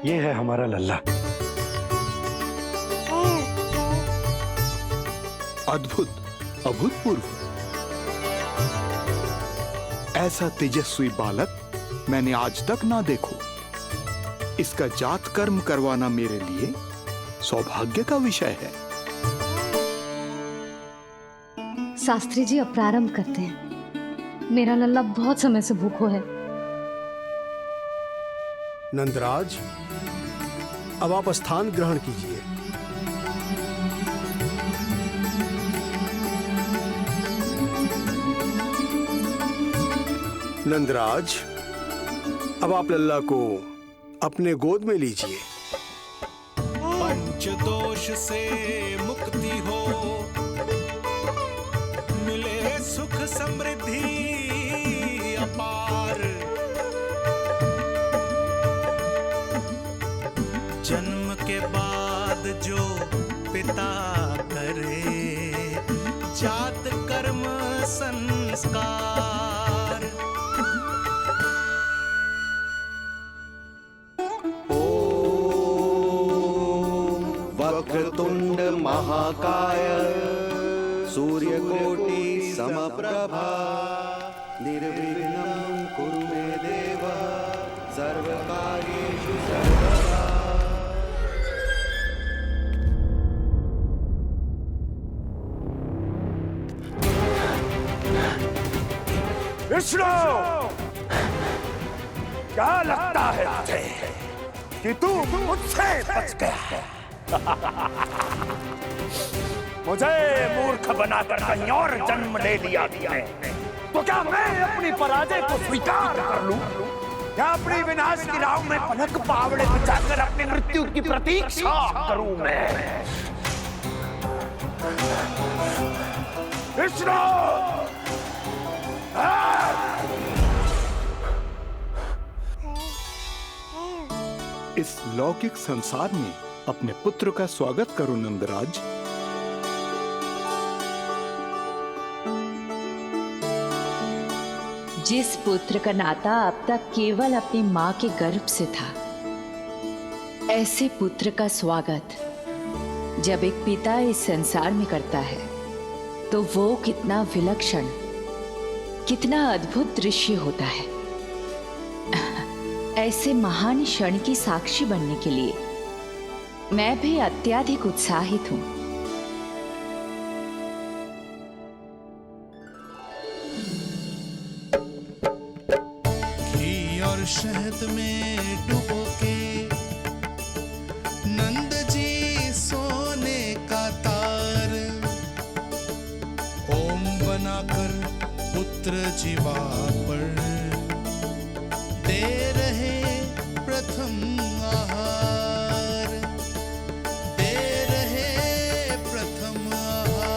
ये है हमारा लल्ला। अद्भुत, अभूतपूर्व। ऐसा तेजस्वी बालक मैंने आज तक ना देखो। इसका जात कर्म करवाना मेरे लिए सौभाग्य का विषय है। शास्त्री जी अब प्रारंभ करते हैं। मेरा लल्ला बहुत समय से भूखो है। नंदराज, अब आप स्थान ग्रहण कीजिए। नंदराज, अब आप लल्ला को अपने गोद में लीजिए। पंचदोष से मुक्ति हो, मिले सुख समृद्धि अपार। जन्म के बाद जो पिता करे, जात कर्म संस्कार। वक्रतुंड महाकाय, सूर्यकोटि समप्रभा, निर्विघ्नं कुरु मे देव, सर्वकार्येषु सर्वदा। विष्णु, क्या लगता है तुझे कि तू मुझसे बच गया? मुझे मूर्ख बनाकर कहीं और जन्म ले लिया है, तो क्या मैं अपनी पराजय को स्वीकार कर लूं? क्या अपनी विनाश की राह में पलक पावड़े बचाकर अपनी मृत्यु की प्रतीक्षा करूं मैं? विष्णु, इस लौकिक संसार में अपने पुत्र का स्वागत करो नंदराज। जिस पुत्र का नाता अब तक केवल अपनी मां के गर्भ से था, ऐसे पुत्र का स्वागत जब एक पिता इस संसार में करता है तो वो कितना विलक्षण, कितना अद्भुत दृश्य होता है। ऐसे महान क्षण की साक्षी बनने के लिए मैं भी अत्यधिक उत्साहित हूं। घी और शहद में डुबो के नंद जी सोने का तार, ओम बनाकर पुत्र जीवा पर दे रहे प्रथम आहार, दे रहे प्रथम आहार।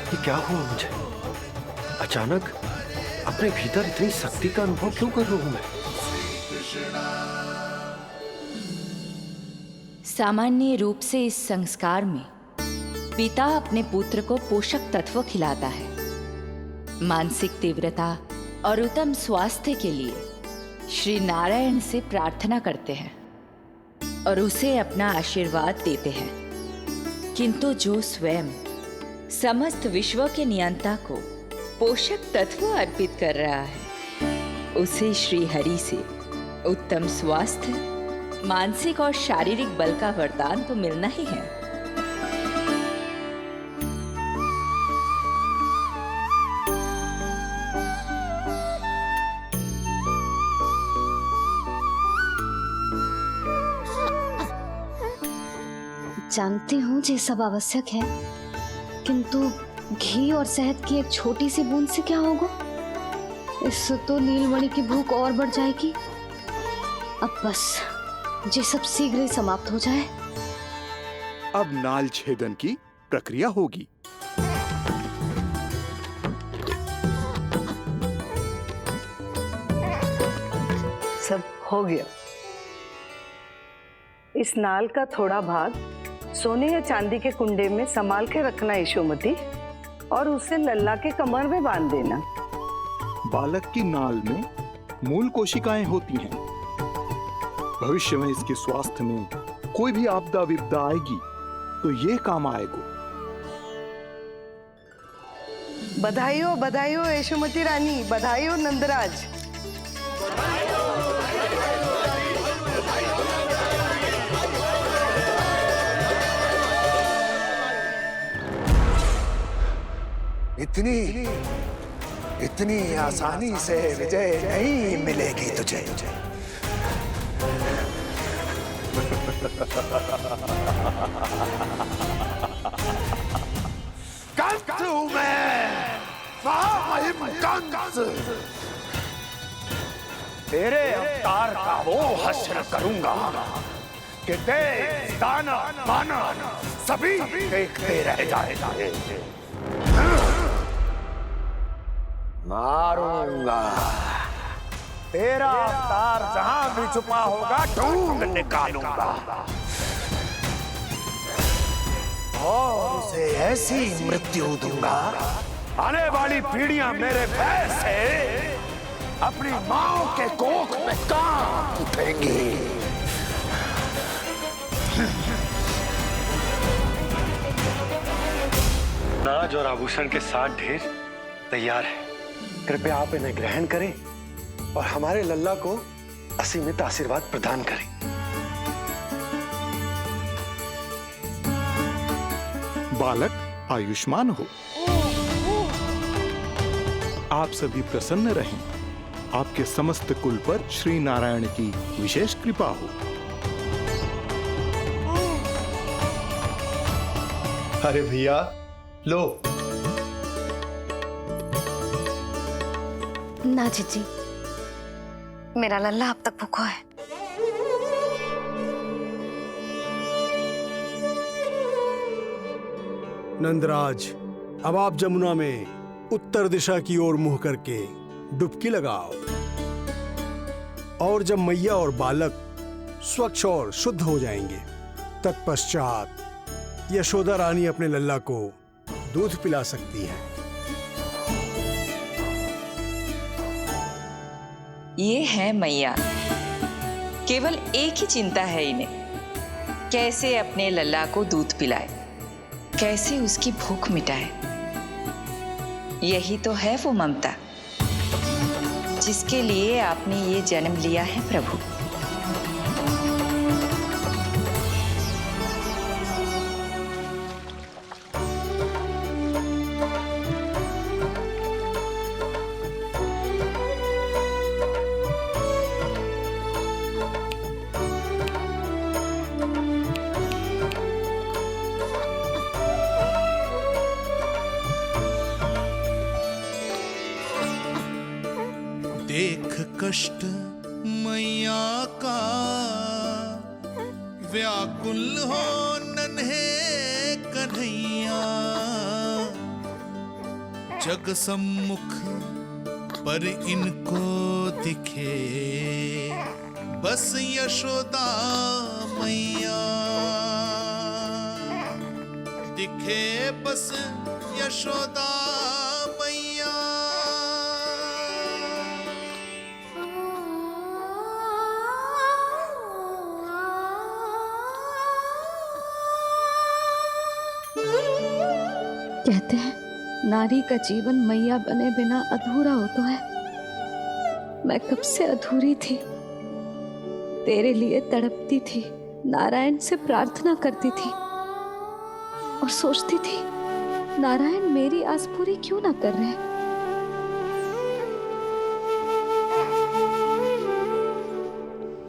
ये क्या हुआ मुझे? अचानक अपने भीतर इतनी शक्ति का अनुभव क्यों कर रहा हूं मैं? सामान्य रूप से इस संस्कार में पिता अपने पुत्र को पोषक तत्व खिलाता है। मानसिक तीव्रता और उत्तम स्वास्थ्य के लिए श्री नारायण से प्रार्थना करते हैं और उसे अपना आशीर्वाद देते हैं। किंतु जो स्वयं समस्त विश्व के नियंता को पोषक तत्व अर्पित कर रहा है, उसे श्री हरि से उत्तम स्वास्थ्य, मानसिक और शारीरिक बल का वरदान तो मिलना ही है। जानती हूँ ये सब आवश्यक है, किंतु घी और शहद की एक छोटी सी बूंद से क्या होगा? इससे तो नीलमणि की भूख और बढ़ जाएगी। अब बस ये सब शीघ्र ही समाप्त हो जाए। अब नाल छेदन की प्रक्रिया होगी। सब हो गया। इस नाल का थोड़ा भाग सोने या चांदी के कुंडे में संभाल के रखना यशोमती, और उसे लल्ला के कमर में बांध देना। बालक की नाल में मूल कोशिकाएं होती हैं। भविष्य में इसके स्वास्थ्य में कोई भी आपदा विपदा आएगी तो ये काम आएगा। बधाई हो यशोमती रानी, बधाई हो नंदराज। इतनी आसानी से विजय नहीं मिलेगी तुझे। कंस हूं मैं, महामहिम कंस। तेरे अवतार का वो हश्र करूंगा कि देश, दाना, माना सभी देखते रह जाए। मारूंगा तेरा अवतार, जहां भी छुपा होगा ढूंढ निकालूंगा और उसे ऐसी मृत्यु दूंगा, आने वाली पीढ़ियां मेरे भय से अपनी मां के कोख में कांप उठेंगी। नाज और आभूषण के साथ ढेर तैयार है। कृपया आप इन्हें ग्रहण करें और हमारे लल्ला को असीमित आशीर्वाद प्रदान करें। बालक आयुष्मान हो। आप सभी प्रसन्न रहें। आपके समस्त कुल पर श्री नारायण की विशेष कृपा हो। अरे भैया लो। ना जीजी, मेरा लल्ला अब तक भूखा है। नंदराज, अब आप जमुना में उत्तर दिशा की ओर मुंह करके डुबकी लगाओ, और जब मैया और बालक स्वच्छ और शुद्ध हो जाएंगे, तत्पश्चात यशोदा रानी अपने लल्ला को दूध पिला सकती है। ये है मैया, केवल एक ही चिंता है इन्हें, कैसे अपने लल्ला को दूध पिलाए, कैसे उसकी भूख मिटाए। यही तो है वो ममता जिसके लिए आपने ये जन्म लिया है प्रभु। देख कष्ट मैया का, व्याकुल हो नन्हे कन्हैया। जग सम्मुख पर इनको दिखे बस यशोदा मैया, दिखे बस यशोदा मैया। कहते हैं नारी का जीवन मैया बने बिना अधूरा होता है। मैं कब से अधूरी थी, तेरे लिए तड़पती थी, नारायण से प्रार्थना करती थी और सोचती थी नारायण मेरी आस पूरी क्यों ना कर रहे।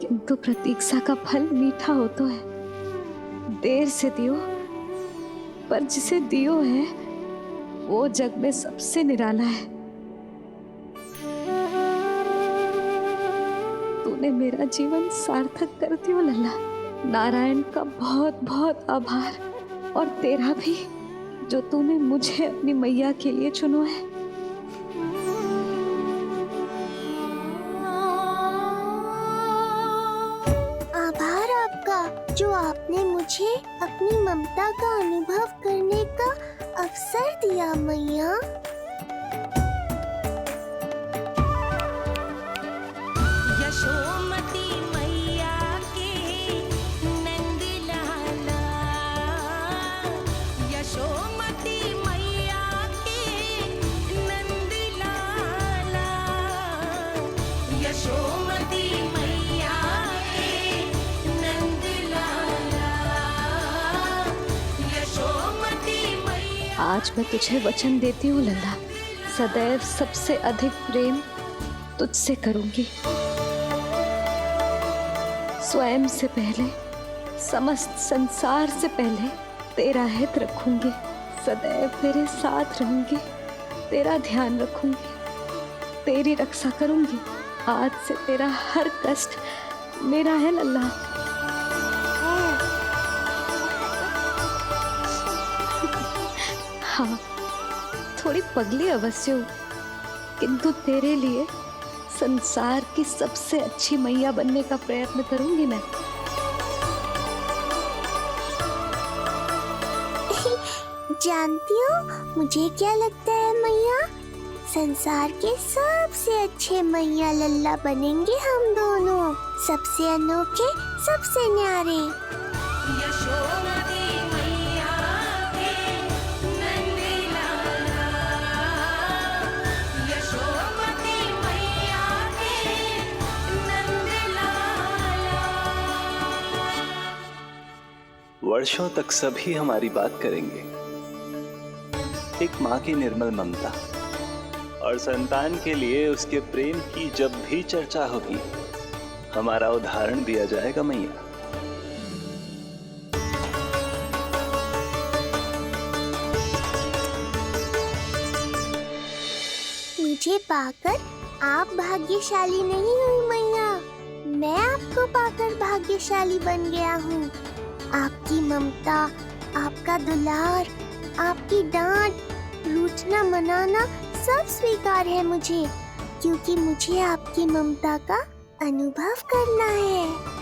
किंतु प्रतीक्षा का फल मीठा होता है। देर से दियो, पर जिसे दियो है वो जग में सबसे निराला है। तूने मेरा जीवन सार्थक कर दियो लल्ला। नारायण का बहुत बहुत आभार, और तेरा भी जो तूने मुझे अपनी मैया के लिए चुनो है। मुझे अपनी ममता का अनुभव करने का अवसर दिया मैया। यशोमती मैया के नंद लाला, यशोमती मैया के नंद लाला, यशोमती मैया के नंद लाला, यशोमती मैया। आज मैं तुझे वचन देती हूँ लल्ला, सदैव सबसे अधिक प्रेम तुझसे करूंगी। स्वयं से पहले, समस्त संसार से पहले तेरा हित रखूंगी। सदैव तेरे साथ रहूंगी, तेरा ध्यान रखूंगी, तेरी रक्षा करूंगी। आज से तेरा हर कष्ट मेरा है लल्ला। हाँ, थोड़ी पगली अवश्य हूँ, किंतु तेरे लिए संसार की सबसे अच्छी मैया बनने का प्रयत्न करूंगी मैं। जानती हो मुझे क्या लगता है मैया? संसार के सबसे अच्छे मैया लल्ला बनेंगे हम दोनों, सबसे अनोखे, सबसे न्यारे। यशोमती मैया के नंद लाला, यशोमती मैया के नंद लाला। वर्षों तक सभी हमारी बात करेंगे। एक माँ की निर्मल ममता और संतान के लिए उसके प्रेम की जब भी चर्चा होगी, हमारा उदाहरण दिया जाएगा मैया। मुझे पाकर आप भाग्यशाली नहीं हुई मैया, मैं आपको पाकर भाग्यशाली बन गया हूँ। आपकी ममता, आपका दुलार, आपकी डांट, रूठना मनाना सब स्वीकार है मुझे, क्योंकि मुझे आपकी ममता का अनुभव करना है।